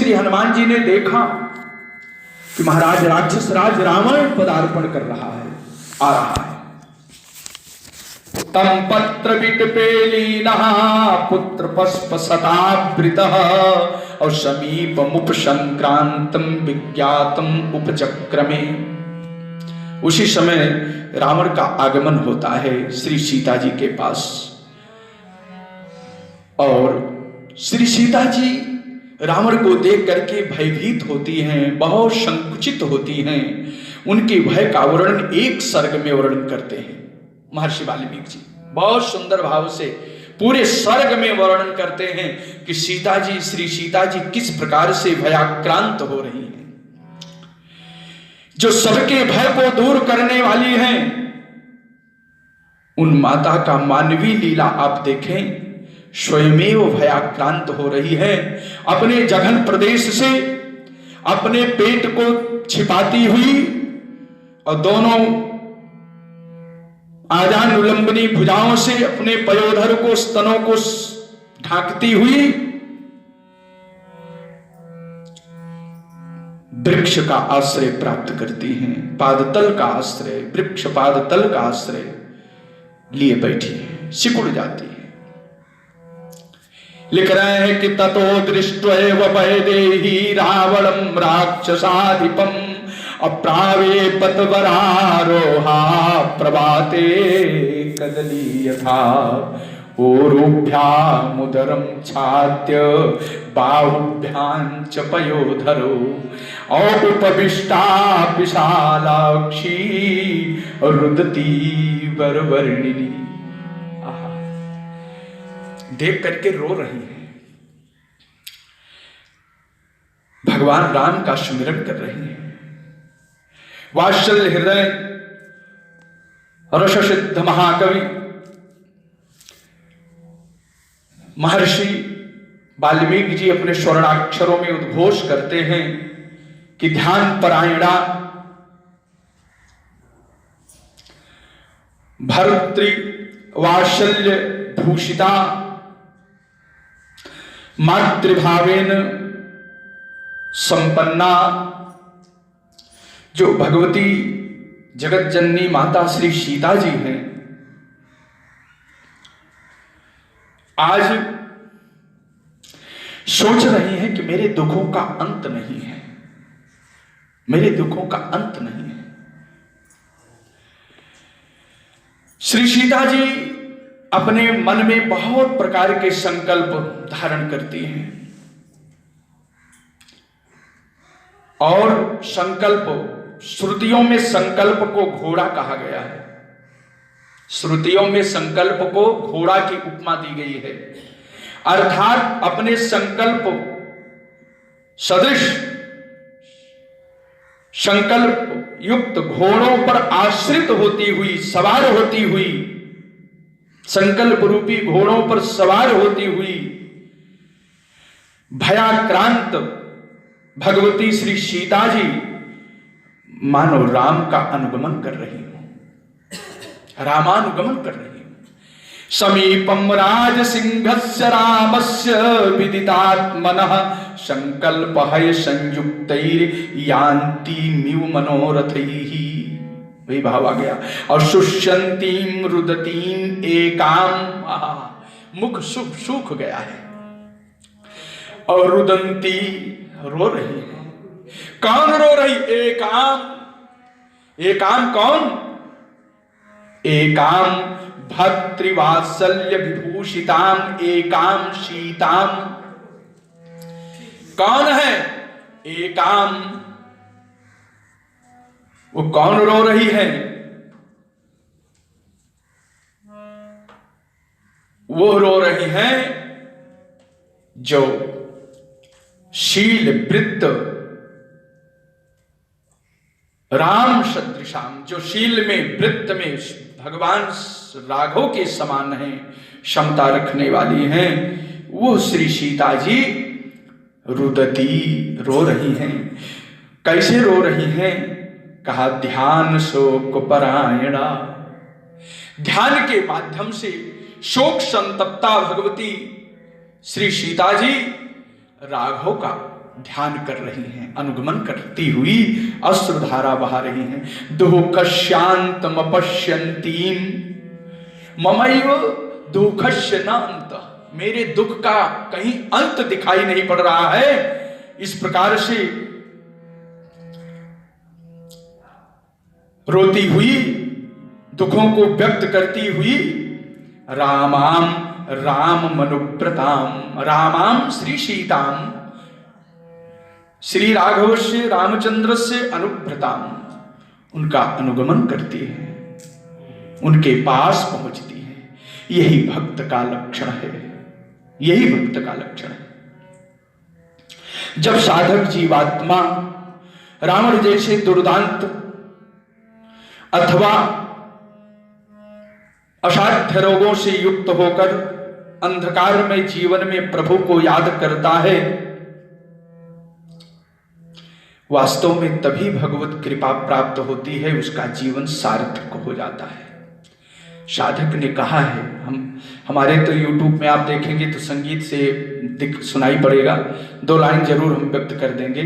श्री हनुमान जी ने देखा कि महाराज राक्षस राज रावण पदार्पण कर रहा है, आ रहा है। तम पत्र विटपेलीनः पुत्र पस्प सतावृतः और समीपमुप संक्रांतम विज्ञातम उपचक्रमे। उसी समय रावण का आगमन होता है श्री सीता जी के पास, और श्री सीता जी रावण को देख करके भयभीत होती हैं, बहुत संकुचित होती हैं। उनके भय का वर्णन एक सर्ग में वर्णन करते हैं महर्षि वाल्मीकि जी, बहुत सुंदर भाव से पूरे सर्ग में वर्णन करते हैं कि सीता जी, श्री सीता जी किस प्रकार से भयाक्रांत हो रही हैं। जो सबके भय को दूर करने वाली हैं, उन माता का मानवीय लीला आप देखें, स्वयमेव भयाक्रांत हो रही है। अपने जघन प्रदेश से अपने पेट को छिपाती हुई और दोनों आजान उल्लंबनी भुजाओं से अपने पयोधर को, स्तनों को ढांकती हुई वृक्ष का आश्रय प्राप्त करती हैं। पादतल का आश्रय, वृक्ष पादतल का आश्रय लिए बैठी है, सिकुड़ जाती है। लिख रहे हैं कि ततो दृष्ट्वैव वैदेही रावणं राक्षसाधिपम् अप्रावेपत वरारोहा प्रभाते कदलीयथा ओरुभ्यामुदरं छाद्य बाहुभ्यां च पयोधरो औपविष्टा विशालाक्षी रुदती वरवर्णिनी। देख करके रो रही है, भगवान राम का सुमिरन कर रही है। वात्सल्य हृदय रस सिद्ध महाकवि महर्षि वाल्मीकि जी अपने स्वर्णाक्षरों में उद्घोष करते हैं कि ध्यान परायणा भर्तृ वात्सल्य भूषिता मातृभावेन संपन्ना। जो भगवती जगत जननी माता श्री सीता जी हैं, आज सोच रही हैं कि मेरे दुखों का अंत नहीं है, मेरे दुखों का अंत नहीं है। श्री सीता जी अपने मन में बहुत प्रकार के संकल्प धारण करती हैं, और संकल्प, श्रुतियों में संकल्प को घोड़ा कहा गया है। श्रुतियों में संकल्प को घोड़ा की उपमा दी गई है, अर्थात अपने संकल्प सदृश संकल्प युक्त घोड़ों पर आश्रित होती हुई, सवार होती हुई, संकल्प रूपी घोड़ों पर सवार होती हुई भयाक्रांत भगवती श्री सीता जी मानो राम का अनुगमन कर रही हूं, रामानुगमन कर रही हूं। समीपम राज सिंहस्य रामस्य विदितात्मनः संकल्प है संयुक्तैर यान्ति मिव मनोरथैहि। वही भाव आ गया। और शुष्यंतीम रुदतीम एकाम, मुख सूख गया है, और रुदंती रो रही है। कौन रो रही? एकाम। एकाम कौन? एकाम भर्तृवात्सल्य विभूषिताम एकाम सीताम। कौन है एकाम? वो कौन रो रही है? वो रो रही है जो शील वृत्त राम सदृशाम, जो शील में वृत्त में भगवान राघव के समान है, क्षमता रखने वाली हैं, वो श्री सीता जी रुदती रो रही हैं। कैसे रो रही हैं? कहा ध्यान शोक परायणा। ध्यान के माध्यम से शोक संतप्ता भगवती श्री सीता जी राघव का ध्यान कर रही हैं, अनुगमन करती हुई अश्रुधारा बहा रही हैं। दुःखस्यान्तम अपश्यन्तीं ममैव दुःखस्य न अंत। मेरे दुख का कहीं अंत दिखाई नहीं पड़ रहा है। इस प्रकार से रोती हुई, दुखों को व्यक्त करती हुई रामाम राम मनुव्रताम, रामाम श्री सीताम, श्री राघव से रामचंद्र से अनुव्रताम, उनका अनुगमन करती है, उनके पास पहुंचती है। यही भक्त का लक्षण है, यही भक्त का लक्षण है। जब साधक जीवात्मा रावण जैसे दुर्दांत अथवा असाध्य रोगों से युक्त होकर अंधकार में जीवन में प्रभु को याद करता है, वास्तव में तभी भगवत कृपा प्राप्त होती है, उसका जीवन सार्थक हो जाता है। साधक ने कहा है, हमारे तो YouTube में आप देखेंगे तो संगीत से सुनाई पड़ेगा, 2 लाइन जरूर हम व्यक्त कर देंगे।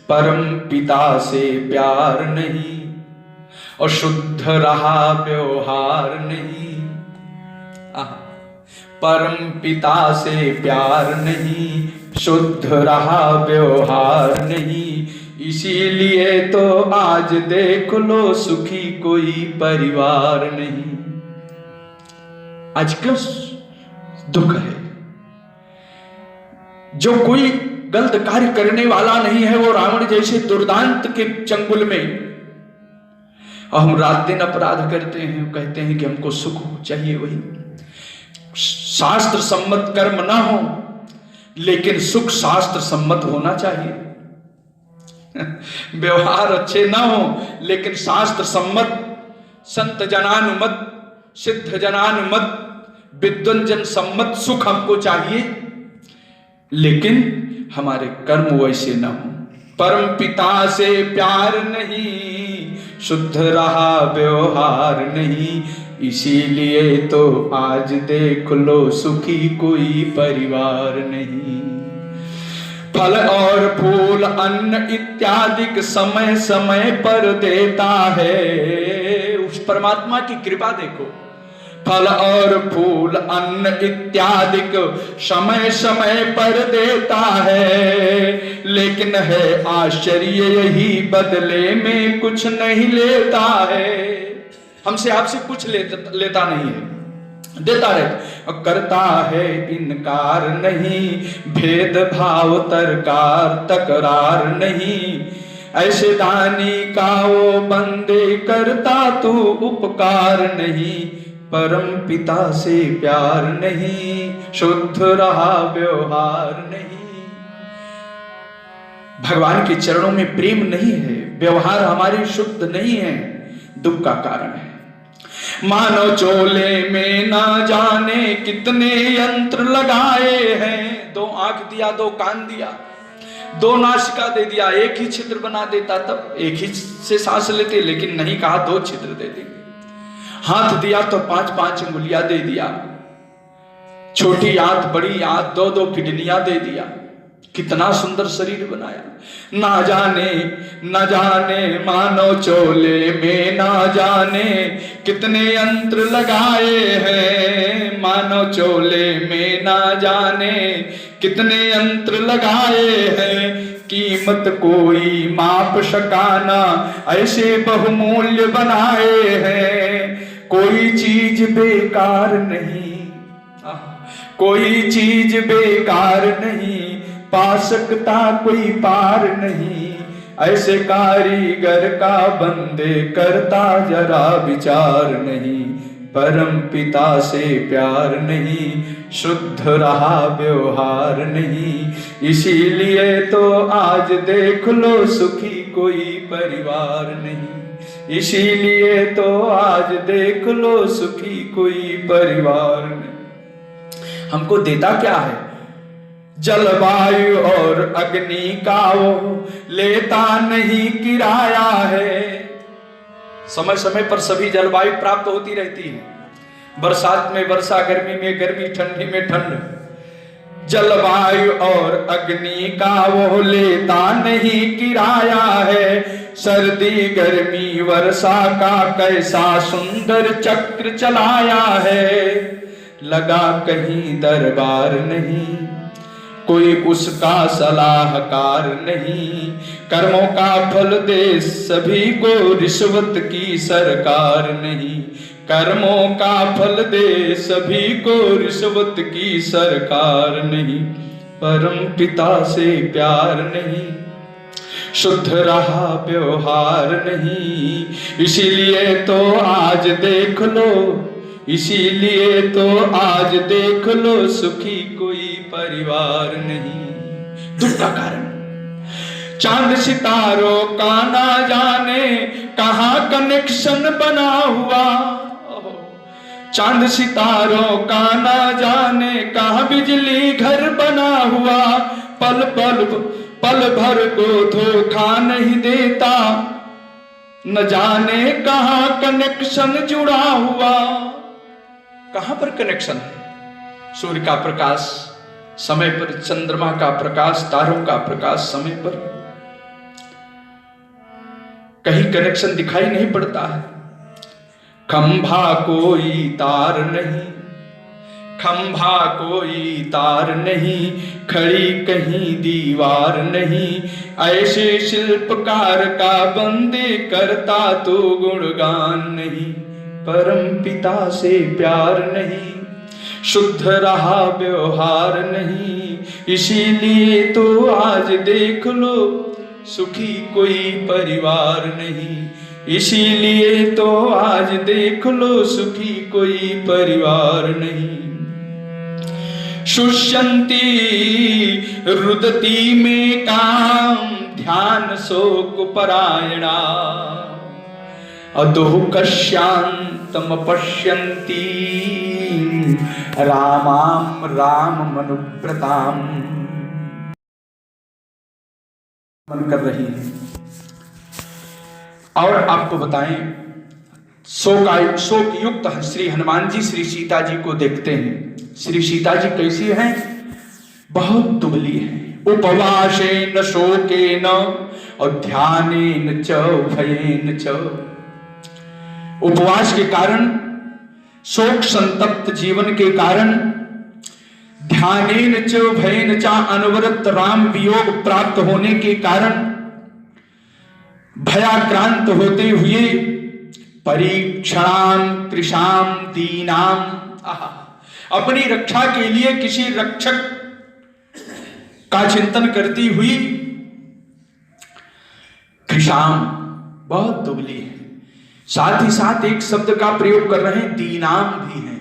परम पिता से प्यार नहीं और शुद्ध रहा व्यवहार नहीं। परम पिता से प्यार नहीं, शुद्ध रहा व्यवहार नहीं, इसीलिए तो आज देख लो सुखी कोई परिवार नहीं। आज क्यों दुख है? जो कोई गलत कार्य करने वाला नहीं है, वो रावण जैसे दुर्दांत के चंगुल में, और हम रात दिन अपराध करते हैं, कहते हैं कि हमको सुख चाहिए। वही शास्त्र सम्मत कर्म ना हो, लेकिन सुख शास्त्र सम्मत होना चाहिए। व्यवहार अच्छे ना हो, लेकिन शास्त्र सम्मत, संत जनानुमत, सिद्ध जनानुमत, विद्वान जन सम्मत सुख हमको चाहिए, लेकिन हमारे कर्म वैसे ना हो। परम पिता से प्यार नहीं, शुद्ध रहा व्यवहार नहीं, इसीलिए तो आज देख लो सुखी कोई परिवार नहीं। फल और फूल अन्न इत्यादि समय समय पर देता है। उस परमात्मा की कृपा देखो, फल और फूल अन्न इत्यादि समय समय पर देता है, लेकिन है आश्चर्य यही बदले में कुछ नहीं लेता है। हमसे आपसे कुछ लेता नहीं है, देता रहे, करता है इनकार नहीं, भेदभाव तरकार तकरार नहीं, ऐसे दानी का वो बंदे करता तू उपकार नहीं। परम पिता से प्यार नहीं, शुद्ध रहा व्यवहार नहीं। भगवान के चरणों में प्रेम नहीं है, व्यवहार हमारे शुद्ध नहीं है, दुख का कारण है। मानव चोले में ना जाने कितने यंत्र लगाए हैं। 2 आंख दिया, 2 कान दिया, 2 नासिका दे दिया, एक ही छिद्र बना देता, तब एक ही से सांस लेते, लेकिन नहीं कहा 2 छिद्र दे देंगे। हाथ दिया तो 5-5 उंगलियां दे दिया, छोटी आंत बड़ी आंत, 2-2 किडनियां दे दिया, कितना सुंदर शरीर बनाया। ना जाने मानव चोले में ना जाने कितने यंत्र लगाए हैं। मानव चोले में ना जाने कितने यंत्र लगाए हैं, कीमत कोई माप सकाना ऐसे बहुमूल्य बनाए हैं। कोई चीज बेकार नहीं, कोई चीज बेकार नहीं, पा सकता कोई पार नहीं, ऐसे कारीगर का बंदे करता जरा विचार नहीं। परम पिता से प्यार नहीं, शुद्ध रहा व्यवहार नहीं, इसीलिए तो आज देख लो सुखी कोई परिवार नहीं। इसीलिए तो आज देख लो सुखी कोई परिवार नहीं। हमको देता क्या है? जलवायु और अग्नि का वो लेता नहीं किराया है। समय समय पर सभी जलवायु प्राप्त होती रहती है, बरसात में वर्षा, गर्मी में गर्मी, ठंडी में ठंड। जलवायु और अग्नि का वो लेता नहीं किराया है। सर्दी गर्मी वर्षा का कैसा सुंदर चक्र चलाया है। लगा कहीं दरबार नहीं, कोई उसका सलाहकार नहीं। कर्मों का फल दे सभी को, रिश्वत की सरकार नहीं। कर्मों का फल दे सभी को, रिश्वत की सरकार नहीं। परम पिता से प्यार नहीं, शुद्ध रहा व्यवहार नहीं। इसीलिए तो आज देख लो, इसीलिए तो आज देख लो, सुखी कोई परिवार नहीं। दुख का कारण चांद सितारों का ना जाने कहाँ कनेक्शन बना हुआ। चांद सितारों का ना जाने कहाँ बिजली घर बना हुआ। पल पल पल भर को धोखा नहीं देता, न जाने कहाँ कनेक्शन जुड़ा हुआ। कहां पर कनेक्शन है? सूर्य का प्रकाश समय पर, चंद्रमा का प्रकाश, तारों का प्रकाश समय पर। कहीं कनेक्शन दिखाई नहीं पड़ता है। खंभा कोई तार नहीं, खंभा कोई तार नहीं, खड़ी कहीं दीवार नहीं। ऐसे शिल्पकार का बंदे करता तो गुणगान नहीं। परम पिता से प्यार नहीं, शुद्ध रहा व्यवहार नहीं। इसीलिए तो आज देख लो, सुखी कोई परिवार नहीं। इसीलिए तो आज देख लो, सुखी कोई परिवार नहीं। शुष्यंती रुदती में काम, ध्यान शोक परायणा। अदोहकश्यान्तम पश्यन्ति, रामाम राम मनुव्रताम। मन कर रही है। और आपको बताएं, शोक युक्त श्री हनुमान जी श्री सीता जी को देखते हैं। श्री सीता जी कैसी हैं? बहुत दुबली हैं। उपवासेन शोकेन और ध्यानेन च भयेन च। उपवास के कारण, शोक संतप्त जीवन के कारण, ध्यानेन च भयेन च अनवरत राम वियोग प्राप्त होने के कारण, भयाक्रांत होते हुए, परीक्षणाम कृशाम दीनाम, अपनी रक्षा के लिए किसी रक्षक का चिंतन करती हुई, कृशाम बहुत दुबली है। साथ ही साथ एक शब्द का प्रयोग कर रहे हैं, दीनाम भी हैं।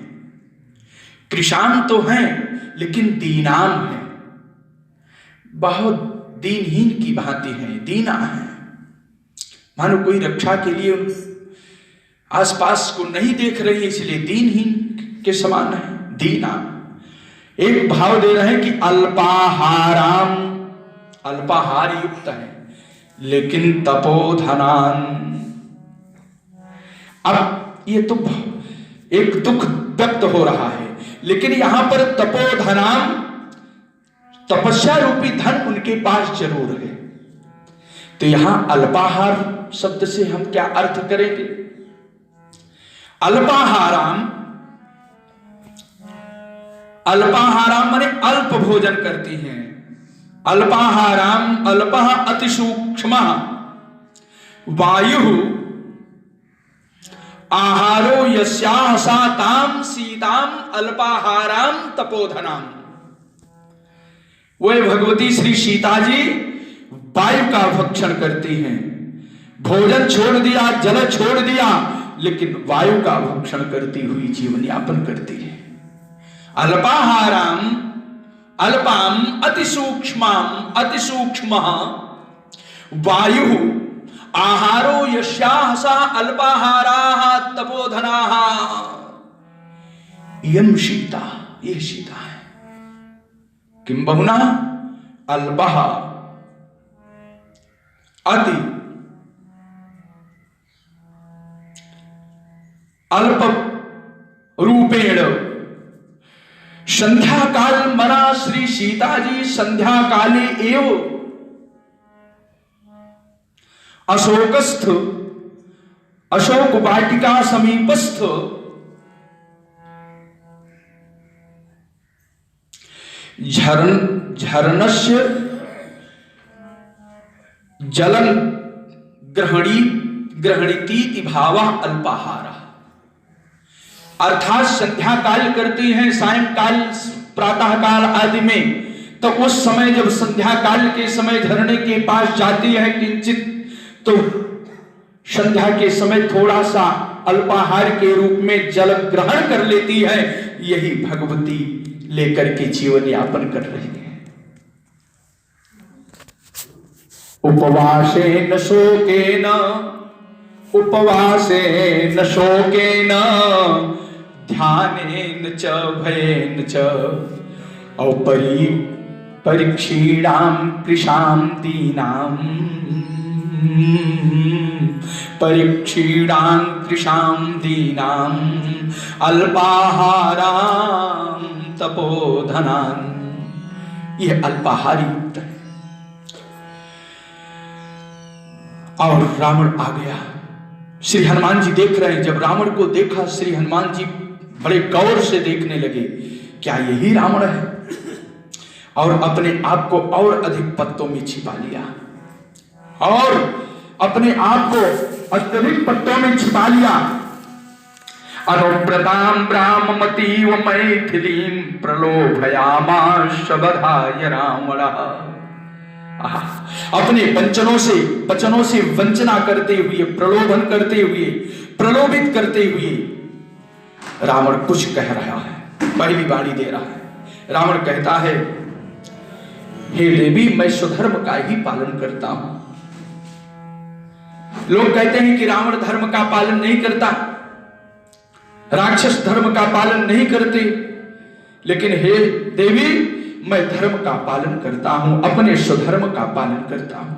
कृशाम तो हैं लेकिन दीनाम है, बहुत दीनहीन की भांति है, दीना है। मानो कोई रक्षा के लिए आसपास को नहीं देख रही, इसलिए दीनहीन के समान है, दीना। एक भाव दे रहे हैं कि अल्पाहाराम, अल्पाहार युक्त है लेकिन तपोधनान। अब ये तो एक दुख व्यक्त हो रहा है, लेकिन यहां पर तपोधनाम, तपस्या रूपी धन उनके पास जरूर है। तो यहां अल्पाहार शब्द से हम क्या अर्थ करेंगे? अल्पाहाराम, अल्पाहाराम माने अल्प भोजन करती हैं। अल्पाहाराम, अल्पः अति सूक्ष्म, वायु आहारो यस्याः सा ताम सीताम अल्पाहाराम तपोधनाम। वह भगवती श्री सीता जी वायु का भक्षण करती हैं। भोजन छोड़ दिया, जल छोड़ दिया, लेकिन वायु का भक्षण करती हुई जीवन यापन करती है। अल्पाहाराम, अल्पाम अति सूक्ष्माम, अति सूक्ष्म वायु आहारो यस्याः सा अल्पाहाराः तपोधनाः। यम सीता, ये सीता है। किम बहुना अल्पः अति, अल्प रूपेण संध्या काल मना श्री सीता जी संध्या काले एव अशोकस्थ अशोक वाटिका समीपस्थ झरनस्य जलन ग्रहणीति भावा अल्पाहार, अर्थात संध्या काल करती हैं सायंकाल प्रातः काल आदि में, तो उस समय जब संध्या काल के समय झरने के पास जाती है किंचित, तो संध्या के समय थोड़ा सा अल्पाहार के रूप में जल ग्रहण कर लेती है। यही भगवती लेकर के जीवन यापन कर रही है। उपवासेन शोकेन उपवासेन शोकेन ध्यानेन च भयेन च औपरि परीक्षीणां कृशां दीनां परीक्षीणां कृशां दीनां अल्पाहारां तपोधनान्। यह अल्पाहार युक्त है। और रावण आ गया। श्री हनुमान जी देख रहे हैं। जब रावण को देखा श्री हनुमान जी बड़े गौर से देखने लगे, क्या यही रावण है? और अपने आप को और अधिक पत्तों में छिपा लिया और अपने आप को अत्यधिक पत्तों में छिपा लिया। अनुव्रतां ब्राह्ममतीव मैथिलीं प्रलोभयामास बधाय रावणः। अपने वचनों से वंचना करते हुए, प्रलोभन करते हुए, प्रलोभित करते हुए रावण कुछ कह रहा है, पहली बाणी दे रहा है। रावण कहता है, हे देवी, मैं स्वधर्म का ही पालन करता हूं। लोग कहते हैं कि रावण धर्म का पालन नहीं करता, राक्षस धर्म का पालन नहीं करते, लेकिन हे देवी, मैं धर्म का पालन करता हूं, अपने स्वधर्म का पालन करता हूं।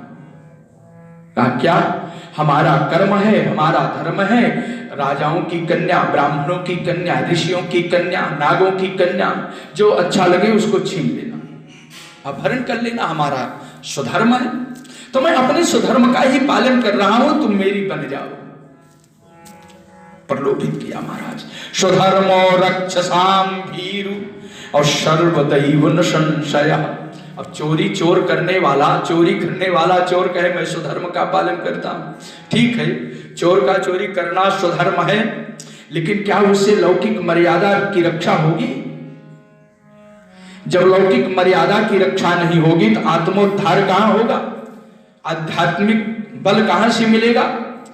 कहा क्या? हमारा कर्म है, हमारा धर्म है, राजाओं की कन्या, ब्राह्मणों की कन्या, ऋषियों की कन्या, नागों की कन्या, जो अच्छा लगे उसको छीन लेना, अपहरण कर लेना, हमारा स्वधर्म है। तो मैं अपने स्वधर्म का ही पालन कर रहा हूं, तुम मेरी बन जाओ। प्रलोभित किया महाराज। स्वधर्मो रक्षसाम भीरु और सर्वदैव न संशय। अब चोर करने वाला चोर कहे मैं स्वधर्म का पालन करता हूं। ठीक है, चोर का चोरी करना स्वधर्म है, लेकिन क्या उससे लौकिक मर्यादा की रक्षा होगी? जब लौकिक मर्यादा की रक्षा नहीं होगी तो आत्मोद्धार कहां होगा? आध्यात्मिक बल कहां से मिलेगा?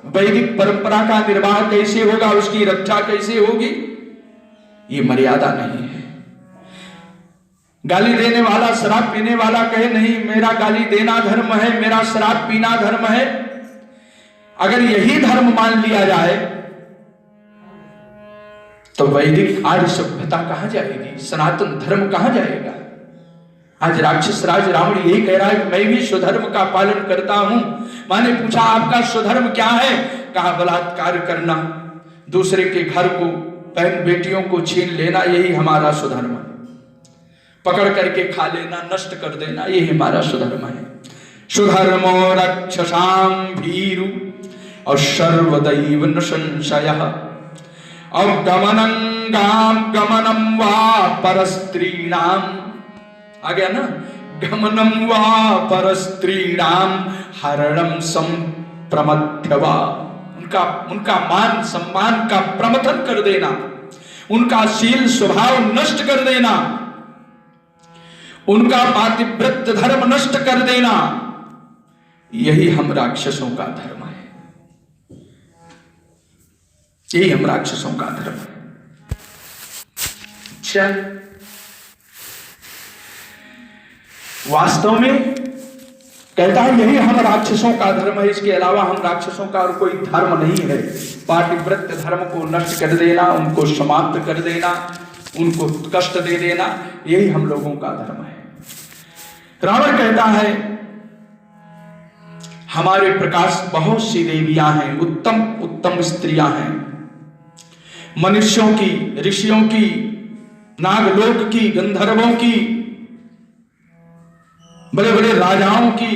वैदिक परंपरा का निर्वाह कैसे होगा? उसकी रक्षा कैसे होगी? ये मर्यादा नहीं है। गाली देने वाला, शराब पीने वाला कहे नहीं मेरा गाली देना धर्म है, मेरा शराब पीना धर्म है। अगर यही धर्म मान लिया जाए तो वैदिक आर्य सभ्यता कहां जाएगी? सनातन धर्म कहां जाएगा? आज राक्षस राज रावण यही कह रहा है कि मैं भी स्वधर्म का पालन करता हूं। मैंने पूछा आपका स्वधर्म क्या है? कहा बलात्कार करना, दूसरे के घर को, बहन बेटियों को छीन लेना, यही हमारा स्वधर्म है। पकड़ करके खा लेना, नष्ट कर देना, यही हमारा स्वधर्म है। स्वधर्मो रक्षसाम भीरु और सर्वदैव न संशयः और गमनं वा परस्त्रीणाम। आ गया ना? गमनं वा परस्त्रीणाम हरणं संप्रमथ्यवा। उनका मान सम्मान का प्रमथन कर देना, उनका शील स्वभाव नष्ट कर देना, उनका पातिव्रत्य धर्म नष्ट कर देना, यही हम राक्षसों का धर्म है। यही हम राक्षसों का धर्म है। अच्छा, वास्तव में कहता है यही हम राक्षसों का धर्म है, इसके अलावा हम राक्षसों का और कोई धर्म नहीं है। पातिव्रत्य धर्म को नष्ट कर देना, उनको समाप्त कर देना, उनको कष्ट दे देना, यही हम लोगों का धर्म है। रावण कहता है हमारे प्रकाश बहुत सी देवियां हैं, उत्तम उत्तम स्त्रियां हैं, मनुष्यों की, ऋषियों की नागलोक की, गंधर्वों की, बड़े बड़े राजाओं की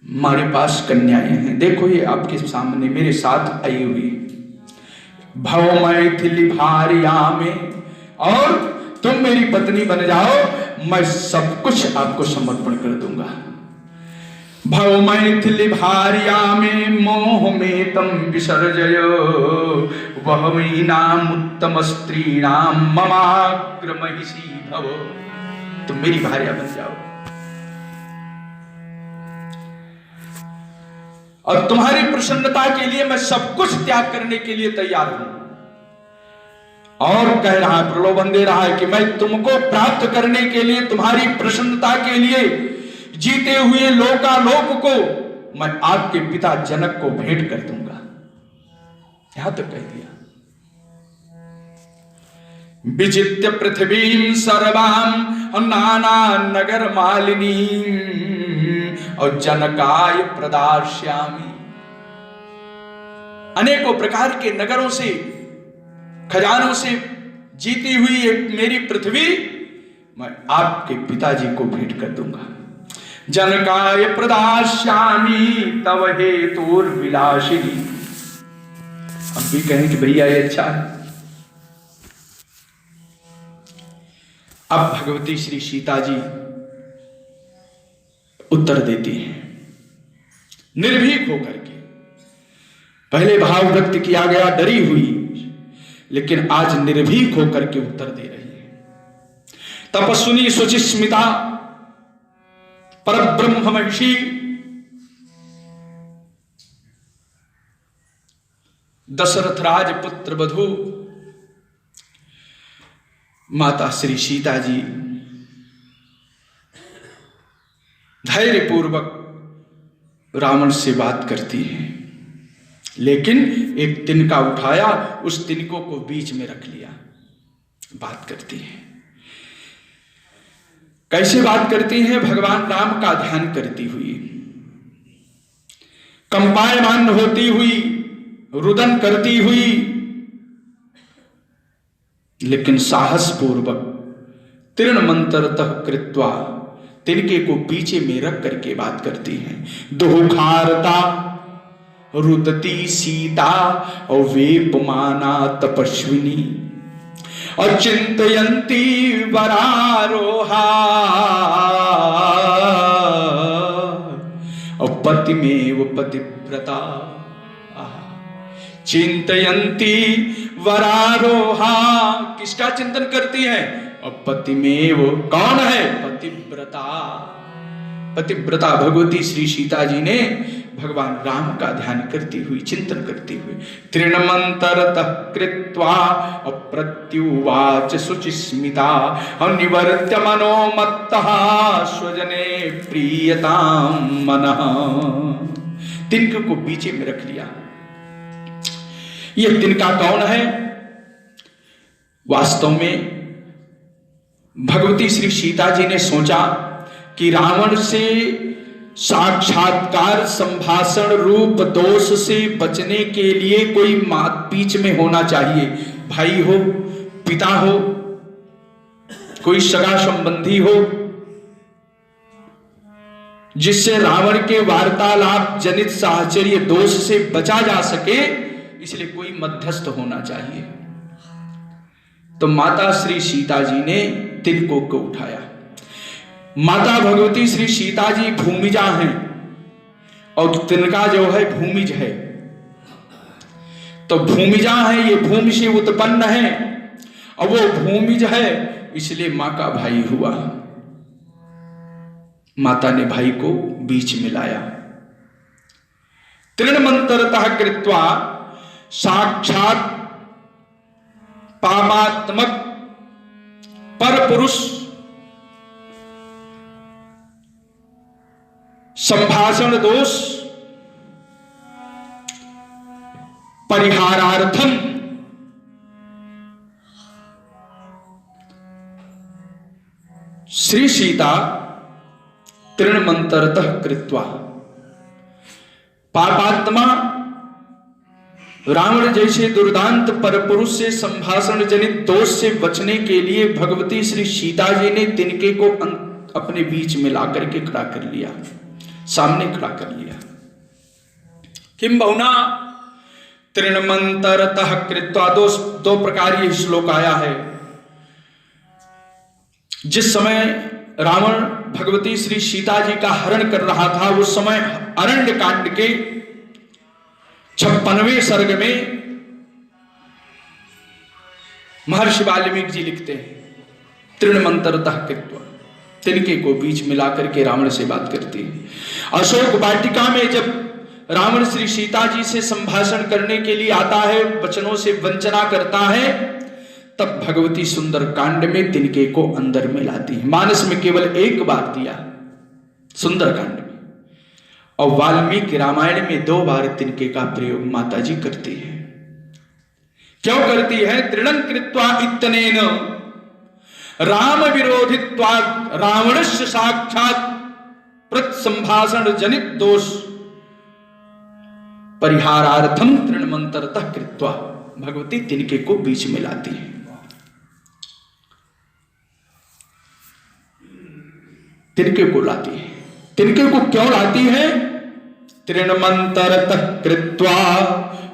हमारे पास कन्याएं हैं। देखो ये आपके सामने मेरे साथ आई हुई भवमैथिली भार्या में, और तुम मेरी पत्नी बन जाओ, मैं सब कुछ आपको समर्पण कर दूंगा। भवमैथिली भार्या में मोह में तम विसर्जयो, वहमीनाम उत्तम स्त्रीणाम ममाग्र महिषी भव। तुम मेरी भार्या बन जाओ और तुम्हारी प्रसन्नता के लिए मैं सब कुछ त्याग करने के लिए तैयार हूं। और कह रहा है, प्रलोभन दे रहा है कि मैं तुमको प्राप्त करने के लिए, तुम्हारी प्रसन्नता के लिए जीते हुए लोकालोक को मैं आपके पिता जनक को भेंट कर दूंगा। यहां तक कह दिया। विजित्य पृथ्वी सर्वाम नाना नगर मालिनी और जनकाय प्रदास्यामि। अनेकों प्रकार के नगरों से, खजानों से जीती हुई एक मेरी पृथ्वी मैं आपके पिताजी को भेंट कर दूंगा। जनकाय प्रदास्यामि तव हेतुर्विलासिनी। अब भी कहें कि भैया ये अच्छा है। अब भगवती श्री सीता जी उत्तर देती हैं निर्भीक होकर के। पहले भाव व्यक्त किया गया डरी हुई, लेकिन आज निर्भीक होकर के उत्तर दे रही है। तपस्विनी शुचिस्मिता परब्रह्म महिषी दशरथ राज पुत्र वधू माता श्री सीता जी धैर्य पूर्वक रावण से बात करती है, लेकिन एक तिनका उठाया, उस तिनकों को बीच में रख लिया। बात करती है। कैसे बात करती है? भगवान राम का ध्यान करती हुई, कंपायमान होती हुई, रुदन करती हुई, लेकिन साहस पूर्वक तृणमंत्रतः कृत्वा तिनके को पीछे में रख करके बात करती है। दुहुखारता रुदती सीता और वेपमाना तपस्विनी और चिंतयंती वरारोहा और पतिमेव पतिव्रता। चिंतयंती वरारोहा, किसका चिंतन करती है? और पतिमेव, कौन है? पतिव्रता। पतिव्रता भगवती श्री सीता जी ने भगवान राम का ध्यान करती हुई, चिंतन करती हुई तृणमंतरतः कृत्वा अप्रत्युवाच शुचिस्मिता निवर्त्य मनोमत्तः स्वजने प्रियताम मनः। तिनके को बीच में रख लिया। यह तिनका कौन है? वास्तव में भगवती श्री सीता जी ने सोचा कि रावण से साक्षात्कार संभाषण रूप दोष से बचने के लिए कोई बीच में होना चाहिए। भाई हो, पिता हो, कोई सगा संबंधी हो, जिससे रावण के वार्तालाप जनित साहचर्य दोष से बचा जा सके, इसलिए कोई मध्यस्थ होना चाहिए। तो माता श्री सीता जी ने तिनकों को उठाया। माता भगवती श्री सीता जी भूमिजा हैं और तिनका जो है भूमिज है। तो भूमिजा है, ये भूमि से उत्पन्न है और वो भूमिज है, इसलिए मां का भाई हुआ। माता ने भाई को बीच में लाया। तृणमंतरतः कृत्वा, साक्षात पापात्मक पर पुरुष संभाषण दोष परिहारार्थम श्री सीता तृणमंतरतः कृत्वा, पापात्मा रावण जैसे दुर्दांत परपुरुष से संभाषण जनित दोष से बचने के लिए भगवती श्री सीता जी ने तिनके को अपने बीच में ला करके खड़ा कर लिया, सामने खड़ा कर लिया। किम बहुना तृणमंतरतः कृत्वा, दो प्रकार ये श्लोक आया है। जिस समय रावण भगवती श्री सीता जी का हरण कर रहा था, उस समय अरण्य कांड के 56वें सर्ग में महर्षि वाल्मीकि जी लिखते हैं, तृणमंतरतः कृत्वा, तिनके को बीच मिला करके रावण से बात करती है। अशोक वाटिका में जब रावण श्री सीता जी से संभाषण करने के लिए आता है, वचनों से वंचना करता है, तब भगवती सुंदर कांड में तिनके को अंदर में लाती है। मानस में केवल एक बार दिया सुंदर कांड में, और वाल्मीकि रामायण में 2 बार तिनके का प्रयोग माता जी करती है। क्यों करती है? तृणं कृत्वा इत्तनेन राम विरोधित्वा रावणस्य साक्षात प्रत्संभाषण जनित दोष परिहारार्थम तृणमंतरतः कृत्वा, भगवती तिनके को बीच में लाती है। तिनके को लाती है। तिनके को क्यों लाती है? तृणमंतरतः कृत्वा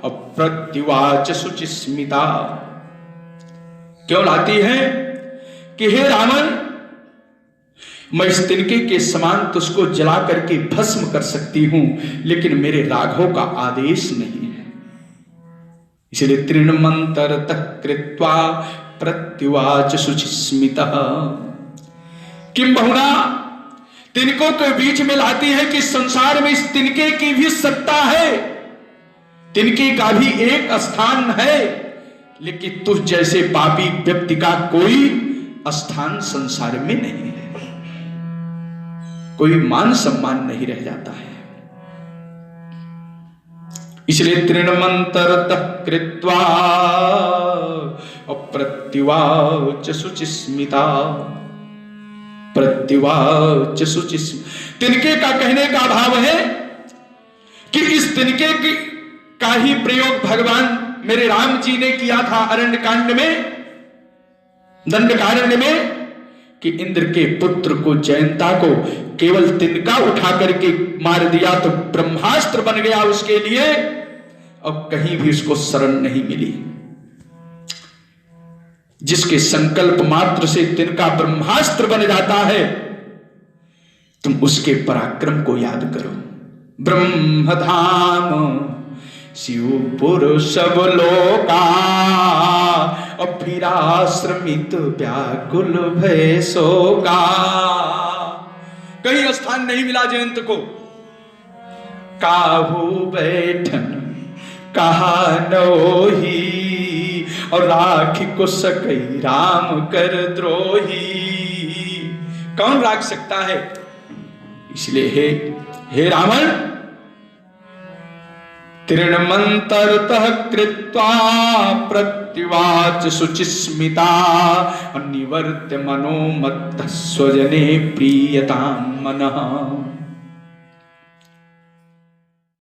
अप्रत्युवाच शुचिस्मिता। क्यों लाती है? कि हे रावण, मैं इस तिनके के समान तुझको जला करके भस्म कर सकती हूं, लेकिन मेरे राघव का आदेश नहीं है। इसलिए तृणमंतरतः कृत्वा प्रत्युवाच शुचिस्मितः। किम बहुना, तिनकों के बीच में लाती है कि संसार में इस तिनके की भी सत्ता है, तिनके का भी एक स्थान है, लेकिन तुझ जैसे पापी व्यक्ति का कोई स्थान संसार में नहीं है, कोई मान सम्मान नहीं रह जाता है। इसलिए तृणमंतरतः कृत्वा अप्रत्युवाच शुचिस्मिता, प्रत्युवाच शुचिस्मिता। तिनके का कहने का भाव है कि इस तिनके का ही प्रयोग भगवान मेरे राम जी ने किया था अरण्य कांड में, दंडकारण्य में, कि इंद्र के पुत्र को, जयंता को केवल तिनका उठा करके मार दिया तो ब्रह्मास्त्र बन गया उसके लिए, अब कहीं भी उसको शरण नहीं मिली। जिसके संकल्प मात्र से तिनका ब्रह्मास्त्र बन जाता है, तुम उसके पराक्रम को याद करो। ब्रह्मधाम शिवपुर सब लोका, अभिराश्रमित व्याकुल भय शोका। कहीं स्थान नहीं मिला जयंत को। काहू बैठन कहा नोही, और राखी को सकई राम कर द्रोही। कौन राख सकता है? इसलिए हे रावण, तृणमंतरतः कृत्वा प्रत्युवाच शुचिस्मिता, निवर्त्य मनोमत्तः स्वजने प्रीयतां मनः।